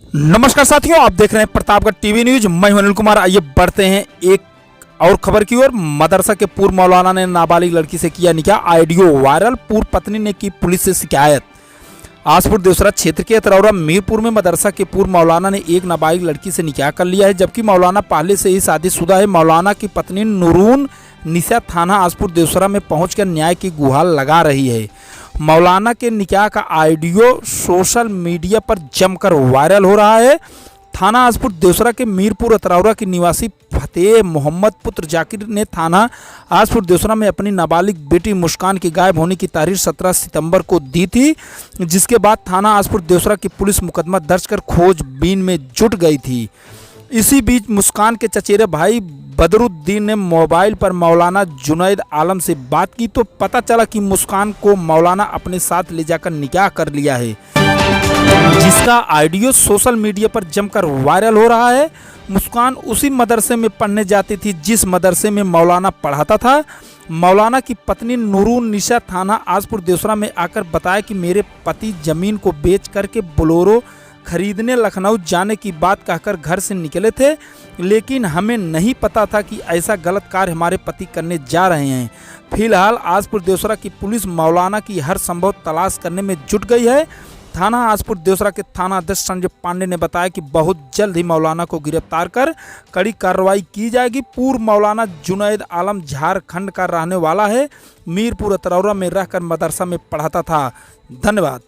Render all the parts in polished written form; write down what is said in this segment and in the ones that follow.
नमस्कार साथियों, आप देख रहे हैं प्रतापगढ़ टीवी न्यूज। मैं हूं अनिल कुमार। आइए बढ़ते हैं एक और खबर की ओर। मदरसा के पूर्व मौलाना ने नाबालिग लड़की से किया निकाह, ऑडियो वायरल। पूर्व पत्नी ने की पुलिस से शिकायत। आसपुर देवसरा क्षेत्र के तरौरा मीरपुर में मदरसा के पूर्व मौलाना ने एक नाबालिग लड़की से निकाह कर लिया है, जबकि मौलाना पहले से ही शादीशुदा है। मौलाना की पत्नी नूरून निशा थाना आसपुर देवसरा में पहुंचकर न्याय की गुहार लगा रही है। मौलाना के निकाह का ऑडियो सोशल मीडिया पर जमकर वायरल हो रहा है। थाना आसपुर देवसरा के मीरपुर अतरौरा के निवासी फतेह मोहम्मद पुत्र जाकिर ने थाना आसपुर देवसरा में अपनी नाबालिग बेटी मुस्कान के गायब होने की तारीख 17 सितंबर को दी थी, जिसके बाद थाना आसपुर देवसरा की पुलिस मुकदमा दर्ज कर खोजबीन में जुट गई थी। इसी बीच मुस्कान के चचेरे भाई बदरुद्दीन ने मोबाइल पर मौलाना जुनैद आलम से बात की तो पता चला कि मुस्कान को मौलाना अपने साथ ले जाकर निकाह कर लिया है, जिसका ऑडियो सोशल मीडिया पर जमकर वायरल हो रहा है। मुस्कान उसी मदरसे में पढ़ने जाती थी जिस मदरसे में मौलाना पढ़ाता था। मौलाना की पत्नी नूरून निशा थाना आसपुर देवसरा में आकर बताया कि मेरे पति जमीन को बेच करके बोलेरो खरीदने लखनऊ जाने की बात कहकर घर से निकले थे, लेकिन हमें नहीं पता था कि ऐसा गलत कार्य हमारे पति करने जा रहे हैं। फिलहाल आसपुर देवसरा की पुलिस मौलाना की हर संभव तलाश करने में जुट गई है। थाना आसपुर देवसरा के थाना अध्यक्ष संजय पांडे ने बताया कि बहुत जल्द ही मौलाना को गिरफ्तार कर कड़ी कार्रवाई की जाएगी। पूर्व मौलाना जुनैद आलम झारखंड का रहने वाला है। मीरपुर अतरौरा में रहकर मदरसा में पढ़ाता था। धन्यवाद।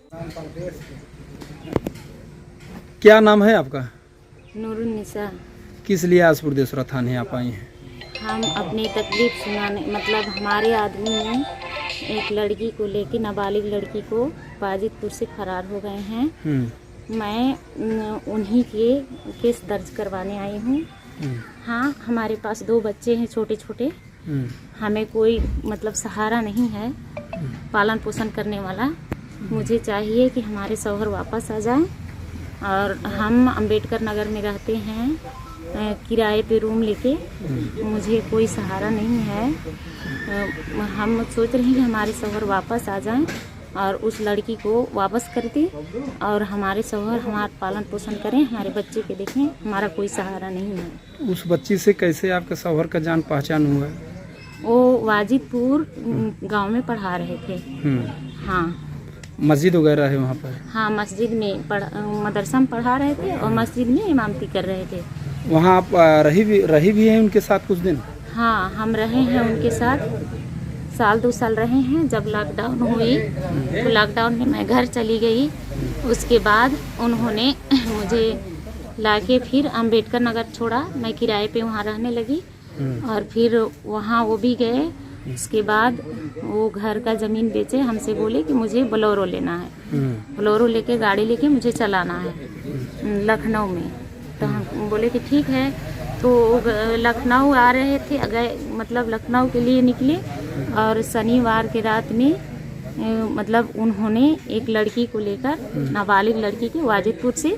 क्या नाम है आपका? नूरुन्निसा। किस लिए आसपुर देवसरा थाने आप आई हैं? हम अपनी तकलीफ सुनाने, मतलब हमारे आदमी ने एक लड़की को लेके, नाबालिग लड़की को वाजिदपुर से फरार हो गए हैं। मैं उन्हीं के केस दर्ज करवाने आई हूँ। हाँ, हमारे पास 2 बच्चे हैं छोटे छोटे। हमें कोई मतलब सहारा नहीं है पालन पोषण करने वाला। मुझे चाहिए कि हमारे शौहर वापस आ जाएं। और हम अंबेडकर नगर में रहते हैं किराए पे रूम लेके। मुझे कोई सहारा नहीं है। हम सोच रहे हैं कि हमारे शौहर वापस आ जाएं और उस लड़की को वापस कर दें और हमारे शौहर हमारा पालन पोषण करें, हमारे बच्चे के देखें। हमारा कोई सहारा नहीं है। उस बच्ची से कैसे आपके शौहर का जान पहचान हुआ? वो वाजिदपुर गांव में पढ़ा रहे थे। हाँ, मस्जिद वगैरह है वहाँ पर? हाँ, मस्जिद में मदरसा में पढ़ा रहे थे और मस्जिद में इमामती कर रहे थे। वहाँ आप रही भी हैं उनके साथ कुछ दिन? हाँ, हम रहे हैं उनके साथ 1-2 साल रहे हैं। जब लॉकडाउन हुई तो लॉकडाउन में मैं घर चली गई। उसके बाद उन्होंने मुझे लाके फिर अंबेडकर नगर छोड़ा। मैं किराए पे वहाँ रहने लगी और फिर वहाँ वो भी गए। उसके बाद वो घर का ज़मीन बेचे, हमसे बोले कि मुझे बोलेरो लेना है। बोलेरो लेके गाड़ी लेके मुझे चलाना है लखनऊ में। तो हम बोले कि ठीक है। तो लखनऊ आ रहे थे, गए मतलब लखनऊ के लिए निकले और शनिवार के रात में मतलब उन्होंने एक लड़की को लेकर, नाबालिग लड़की के वाजिदपुर से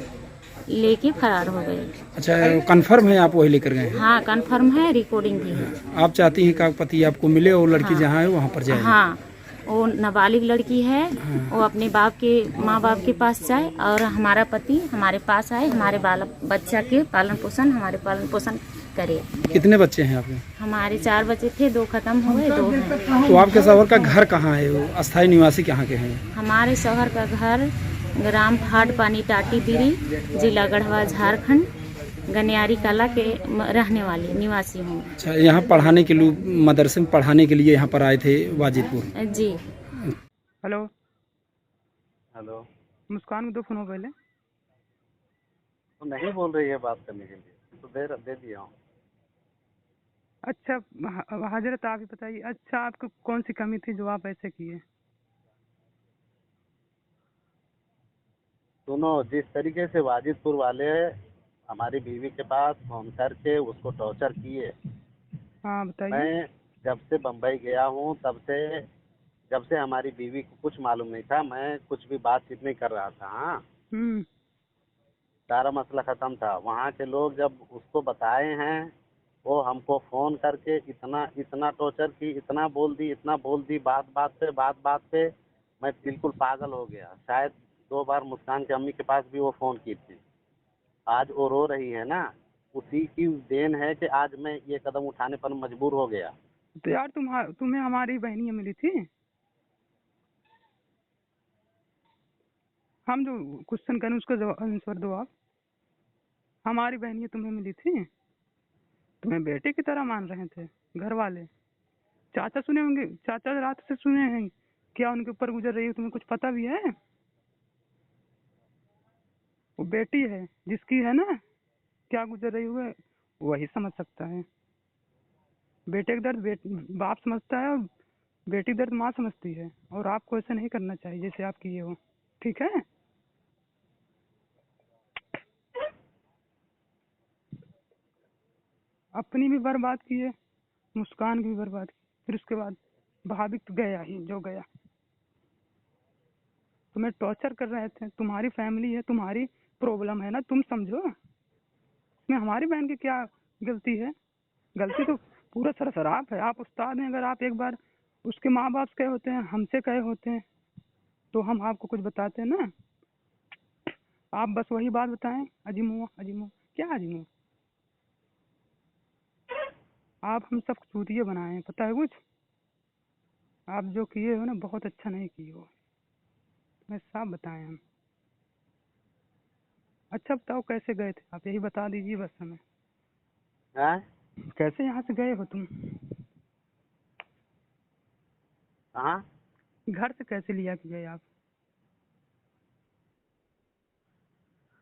लेके फरार हो गए। अच्छा, कंफर्म है आप वही लेकर गए? हाँ, कंफर्म है, रिकॉर्डिंग भी है। आप चाहती हैं कि आपका पति आपको मिले और लड़की जहाँ है वहाँ पर जाए? हाँ, वो नाबालिग लड़की है। वो अपने माँ बाप के पास जाए और हमारा पति हमारे पास आए, हमारे बच्चा के पालन पोषण करे। कितने बच्चे हैं आपके? हमारे 4 बच्चे थे, 2 खत्म हो गए, 2 हैं। तो आपके शौहर का घर कहाँ है? वो अस्थायी निवासी कहाँ के हैं? हमारे शौहर का घर ग्राम फाड़ पानी टाटी बिरी, जिला गढ़वा, झारखंड, गनियारी कला के रहने वाले निवासी हूँ। अच्छा, यहाँ पढ़ाने के लिए, मदरसे में पढ़ाने के लिए यहाँ पर आए थे वाजिदपुर? जी। Hello hello. मुस्कान को 2 फोन हो पहले। तो नहीं बोल रही है बात करने के लिए, तो दे दिया हूँ। अच्छा हजरत, आप ही बताइए। अच्छा, आपको कौन सी कमी थी जो आप ऐसे किए? सुनो, जिस तरीके से वाजिदपुर वाले हमारी बीवी के पास फोन करके उसको टॉर्चर किए। हाँ बताइए। मैं जब से बम्बई गया हूँ तब से, जब से हमारी बीवी को कुछ मालूम नहीं था, मैं कुछ भी बातचीत नहीं कर रहा था। हाँ, सारा मसला ख़त्म था। वहाँ के लोग जब उसको बताए हैं, वो हमको फ़ोन करके इतना टॉर्चर की, इतना बोल दी, बात बात पे मैं बिल्कुल पागल हो गया। शायद 2 बार मुस्कान की अम्मी के पास भी वो फ़ोन की थी। आज वो रो रही है ना, उसी की देन है कि आज मैं ये कदम उठाने पर मजबूर हो गया। तो यार तुम्हें हमारी बहनियाँ मिली थी। हम जो क्वेश्चन करें उसका आंसर दो आप। हमारी बहनियाँ तुम्हें मिली थी, तुम्हें बेटे की तरह मान रहे थे घर वाले। चाचा सुने होंगे, चाचा रात से सुने हैं क्या उनके ऊपर गुजर रही है, तुम्हें कुछ पता भी है? वो बेटी है जिसकी है ना, क्या गुजर रही हुई वही समझ सकता है। बेटे का दर्द बाप समझता है, और बेटी का दर्द माँ समझती है। और आपको ऐसा नहीं करना चाहिए जैसे आप किए हो, ठीक है? अपनी भी बर्बाद की है, मुस्कान की भी बर्बाद की, फिर उसके बाद भाभी तो गया ही जो गया। तुम्हें टॉर्चर कर रहे थे, तुम्हारी फैमिली है, तुम्हारी प्रॉब्लम है ना, तुम समझो। इसमें हमारी बहन की क्या गलती है? गलती तो पूरा सरसराप है। आप उस्ताद हैं, अगर आप एक बार उसके माँ बाप से कहे होते हैं, हमसे कहे होते हैं, तो हम आपको कुछ बताते हैं ना। आप बस वही बात बताएं, अजीम हुआ अजीम हुआ, क्या अजीम हुआ? आप हम सब चूतिए बनाए हैं, पता है कुछ? आप जो किए हो ना, बहुत अच्छा नहीं किए हो, मैं साफ बताएं हम। अच्छा बताओ कैसे गए थे आप, यही बता दीजिए बस हमें। हैं? कैसे यहाँ से गए हो तुम? कहाँ? घर से कैसे लिया कि गए आप?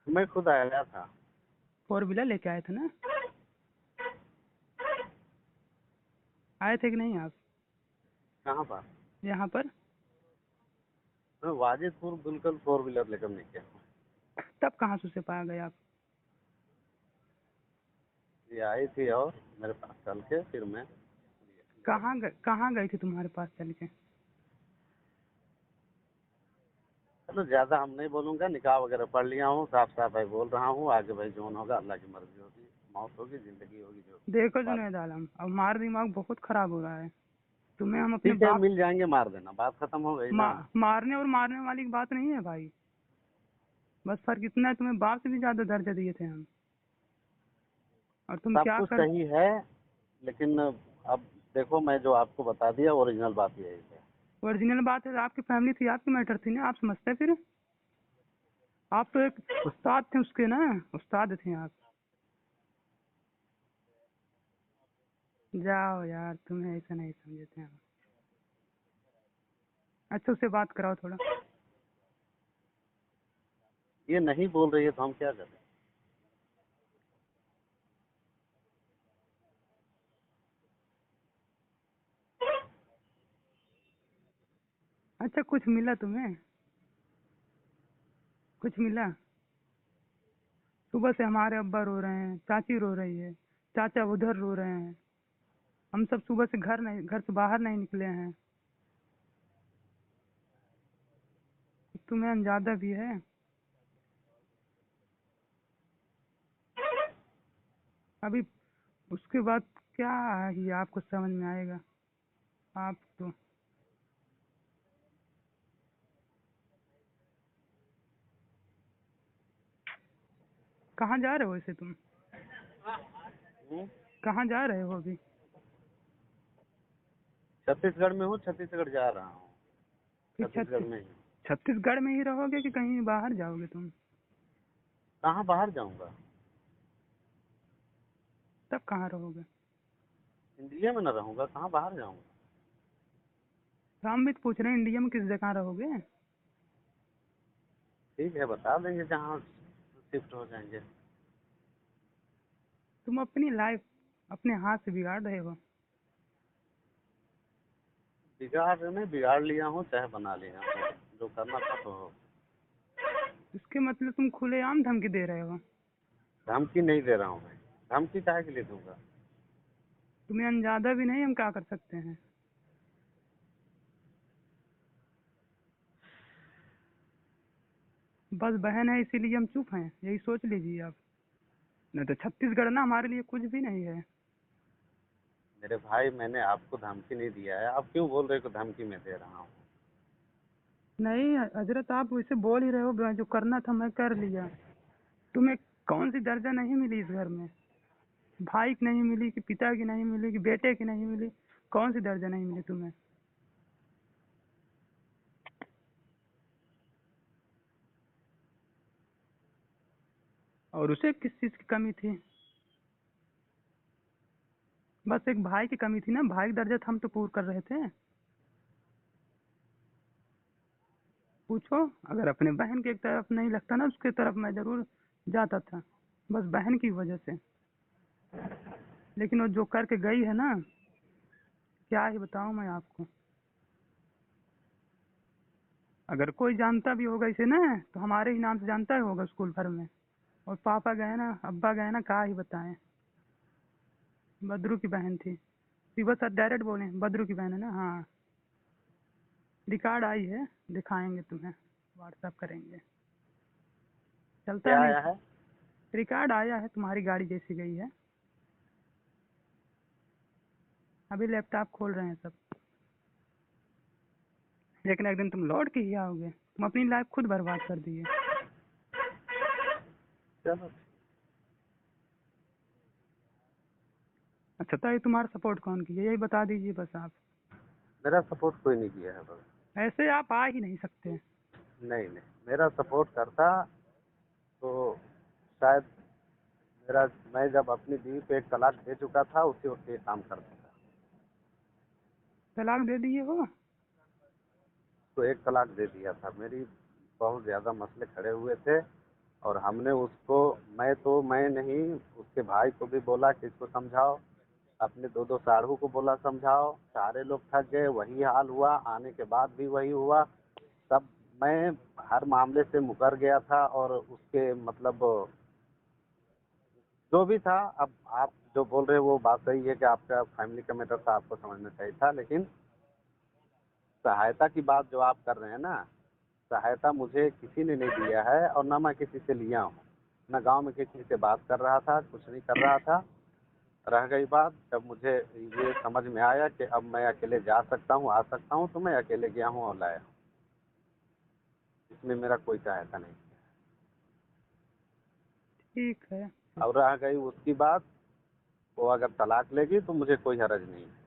मैं खुद आया था। 4 व्हीलर लेके आए थे ना? आए थे कि नहीं आप कहाँ पर? यहाँ पर? मैं वाजिदपुर बिल्कुल 4 व्हीलर लेकर नहीं गया। तब कहाँ से पा गए आप? ये आई थी और मेरे पास चल के फिर मैं कहाँ गई थी तुम्हारे पास चल के? चलो ज्यादा हम नहीं बोलूंगा, निकाह वगैरह पढ़ लिया हूँ, साफ साफ भाई बोल रहा हूँ, आगे भाई जोन होगा अल्लाह की मर्जी होगी, मौत होगी जिंदगी होगी जो देखो बात। जुनैद आलम, अब हमारा दिमाग बहुत खराब हो रहा है। तुम्हें हम अपने ठीक है, बाप मिल जाएंगे, मार देना, बात खत्म हो गई ना। मारने और मारने वाली की बात नहीं है भाई। बस फर्क इतना है, तुम्हें बाप से भी ज्यादा दर्जा दिए थे हम, और तुम सब क्या कुछ कर। सही है, लेकिन अब देखो मैं जो आपको बता दिया ओरिजिनल बात यही है। ओरिजिनल बात है, आपकी फैमिली थी, आपकी मैटर थी ना, आप समझते फिर। आप तो एक उस्ताद थे उसके ना, उस्ताद थे आप। जाओ यार, तुम्हें ऐसा नहीं समझे थे हम। अच्छा उससे बात कराओ थोड़ा। ये नहीं बोल रही है तो हम क्या करें? अच्छा कुछ मिला तुम्हें? कुछ मिला? सुबह से हमारे अब्बा रो रहे हैं, चाची रो रही है, चाचा उधर रो रहे हैं। हम सब सुबह से घर से बाहर नहीं निकले हैं। तुम्हें अंदाजा भी है? अभी उसके बाद क्या ही आपको समझ में आएगा। आप तो कहाँ जा रहे हो वैसे तुम? कहाँ जा रहे हो अभी? छत्तीसगढ़ में हूँ, छत्तीसगढ़ जा रहा हूँ, कि छत्तीसगढ़ में ही। छत्तीसगढ़ में ही रहोगे कि कहीं बाहर जाओगे तुम? कहाँ बाहर जाऊंगा? तब कहाँ रहोगे? इंडिया में न रहूंगा, कहाँ बाहर जाऊंगा? हम भी तो पूछ रहे हैं, इंडिया में किस जगह रहोगे? ठीक है, बता देंगे जहाँ शिफ्ट हो जाएंगे। तुम अपनी लाइफ अपने हाथ से बिगाड़ रहे हो। बिगाड़ नहीं, बिगाड़ लिया हूँ चाहे बना लिया हूँ, जो करना था तो हो। इसके मतलब तुम खुलेआम धमकी दे रहे हो? धमकी नहीं दे रहा हूँ मैं, धमकी काहे के लिए दूंगा? तुम्हें अंदाजा भी नहीं हम क्या कर सकते हैं। बस बहन है इसीलिए हम चुप हैं, यही सोच लीजिए आप। नहीं तो छत्तीसगढ़ ना हमारे लिए कुछ भी नहीं है। मेरे भाई, मैंने आपको धमकी नहीं दिया है, आप क्यों बोल रहे हो कि धमकी मैं दे रहा हूँ? नहीं हजरत, आप वैसे बोल ही रहे हो, जो करना था मैं कर लिया। तुम एक कौन सी दर्जा नहीं मिली इस घर में? भाई की नहीं मिली कि पिता की नहीं मिली कि बेटे की नहीं मिली? कौन सी दर्जा नहीं मिली तुम्हें? और उसे किस चीज की कमी थी? बस एक भाई की कमी थी ना, भाई की दर्जा हम तो पूर्ण कर रहे थे। पूछो, अगर अपने बहन की एक तरफ नहीं लगता ना, उसके तरफ मैं जरूर जाता था, बस बहन की वजह से। लेकिन वो जो करके गई है ना, क्या ही बताऊं मैं आपको। अगर कोई जानता भी होगा इसे ना, तो हमारे ही नाम से जानता ही होगा स्कूल भर में। और पापा गए ना, अब्बा गए ना, क्या ही बताएं। बद्रू की बहन थी। शिवा सर डायरेक्ट बोले बद्रू की बहन है ना। हाँ, रिकॉर्ड आई है, दिखाएंगे तुम्हें, व्हाट्सएप करेंगे। चलता क्या नहीं। आया है? रिकॉर्ड आया है, तुम्हारी गाड़ी जैसी गई है। अभी लैपटॉप खोल रहे हैं सब। लेकिन एक दिन तुम लौट के ही आओगे। तुम अपनी लाइफ खुद बर्बाद कर दिए। चलो, अच्छा, तो ये तुम्हारा सपोर्ट कौन किया, यही बता दीजिए बस आप। मेरा सपोर्ट कोई नहीं किया है बस। ऐसे आप आ ही नहीं सकते। नहीं नहीं, मेरा सपोर्ट करता तो शायद मेरा, मैं जब अपनी बीवी पे एक तलाक दे चुका था उसी वक्त ये काम कर देता। तलाक दे दिए हो? तो एक तलाक दे दिया था। मेरी बहुत ज़्यादा मसले खड़े हुए थे और हमने उसको, मैं नहीं, उसके भाई को भी बोला कि इसको समझाओ, अपने दो दो साढ़ू को बोला समझाओ, सारे लोग थक गए, वही हाल हुआ, आने के बाद भी वही हुआ। तब मैं हर मामले से मुकर गया था और उसके मतलब जो भी था। अब आप जो बोल रहे हो वो बात सही है कि आपका फैमिली का मैटर था, आपको समझना चाहिए था, लेकिन सहायता की बात जो आप कर रहे हैं ना, सहायता मुझे किसी ने नहीं दिया है और ना मैं किसी से लिया हूँ। ना गांव में किसी से बात कर रहा था, कुछ नहीं कर रहा था। रह गई बात, जब मुझे ये समझ में आया कि अब मैं अकेले जा सकता हूँ, आ सकता हूँ, तो मैं अकेले गया हूँ और लाया हूँ। इसमें मेरा कोई सहायता नहीं। ठीक है। अब रह गई उसकी बात, वो अगर तलाक लेगी तो मुझे कोई हर्ज नहीं है।